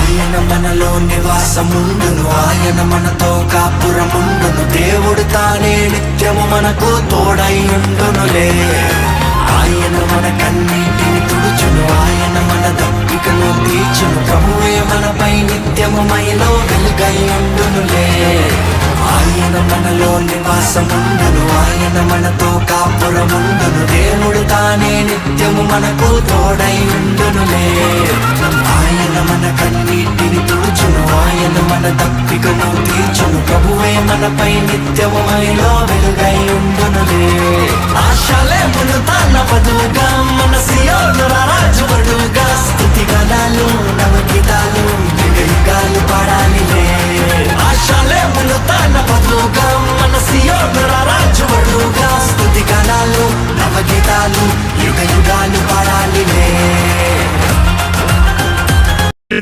ఆయన మనలో నివాసముండును, ఆయన మనతో కాపురముండును. దేవుడు తానే నిత్యము మనకు తోడై ఉండునులే. ఆయన మన కన్నీటిని తుడుచును, ఆయన మన దప్పికను తీర్చును. ప్రభువే మనపై నిత్యము మైలో వెలుగై ఉండునులే. ఆయన మనలో నివాసముండును, ఆయన మనతో కాపురముండును. దేవుడు తానే నిత్యము మనకు తోడై ఉండునులే. ఆయన మన కన్నీటిని తుడుచును, ఆయన మన దప్పికను తీర్చును. ప్రభువే మనపై నిత్యము మైలో వెలుగై ఉండునులే. ఆశలేమును తాన వధువుగా, మన సియోను రాజువడుగా. స్తుతి గణాలు నవగీతాలు యుగ యుగాలు పాడాలిలే. ఆశలేమును తాన వధువుగా, మన సియోను రాజువడుగా. స్తుతి గణాలు నవగీతాలు యుగ యుగాలు పాడాలిలే.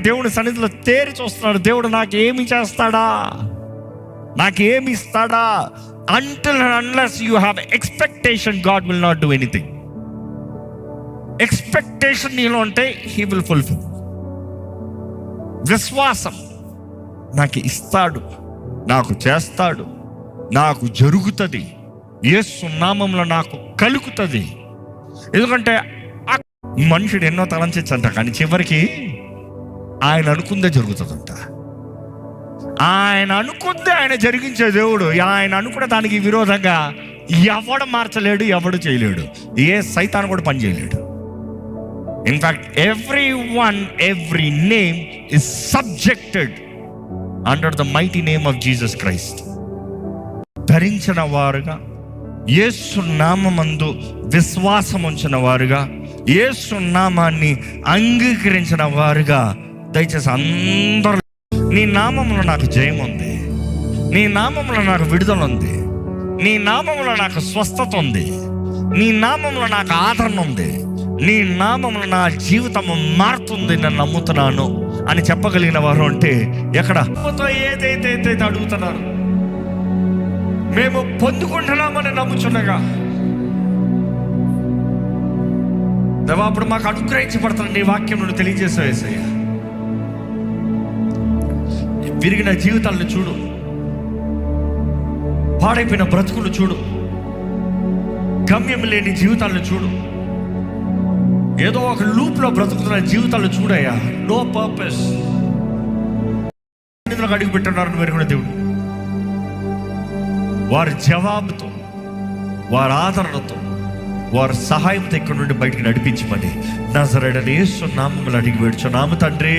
దేవుని సన్నిధిలో తేరి చూస్తున్నాడు. దేవుడు నాకు ఏమి చేస్తాడా, నాకు ఏమి ఇస్తాడా? Until and unless you have expectation, God will not do anything. Expectation నీలో ఉంటే He will fulfill. విశ్వాసం, నాకు ఇస్తాడు, నాకు చేస్తాడు, నాకు జరుగుతుంది, యేసు నామములో నాకు కలుగుతుంది. ఎందుకంటే మనుషుడు ఎన్నో తలంచంట, కానీ చివరికి ఆయన అనుకుందే జరుగుతుందంట. ఆయన అనుకుందే ఆయన జరిగించే దేవుడు. ఆయన అనుకున్న దానికి విరోధంగా ఎవడు మార్చలేడు, ఎవడు చేయలేడు. ఏ సైతాను కూడా పని చేయలేడు. In fact every name is subjected under the mighty name of Jesus Christ. ధరించిన వారుగా, యేసు నామమందు విశ్వాసం ఉంచిన వారుగా, యేసు నామాన్ని అంగీకరించిన వారుగా, దయచేసి అందరూ, నీ నామంలో నాకు జయం ఉంది, నీ నామంలో నాకు విడుదల ఉంది, నీ నామంలో నాకు స్వస్థత ఉంది, నీ నామంలో నాకు ఆదరణ ఉంది, నీ నామంలో నా జీవితం మారుతుంది, నేను నమ్ముతున్నాను అని చెప్పగలిగిన వారు అంటే ఎక్కడ? ఏదైతే అడుగుతున్నారు, మేము పొందుకుంటున్నామని నమ్ముచున్నగా దేవా, అప్పుడు మాకు అనుగ్రహించబడుతున్న నీ వాక్యం నుండి తెలియజేసేసయ్యా. విరిగిన జీవితాలను చూడు, పాడైపోయిన బ్రతుకులు చూడు, గమ్యం లేని జీవితాలను చూడు, ఏదో ఒక లూప్లో బ్రతుకుతున్న జీవితాలను చూడయ్యా. No purpose. అడుగు పెట్టున్నారు మీరు కూడా. దేవుడు వారి జవాబుతో, వారి ఆదరణతో, వారి సహాయంతో ఇక్కడ నుండి బయటికి నడిపించమని నజరేయుడైన యేసు నామములో అడిగి వేడుచున్నాము తండ్రి.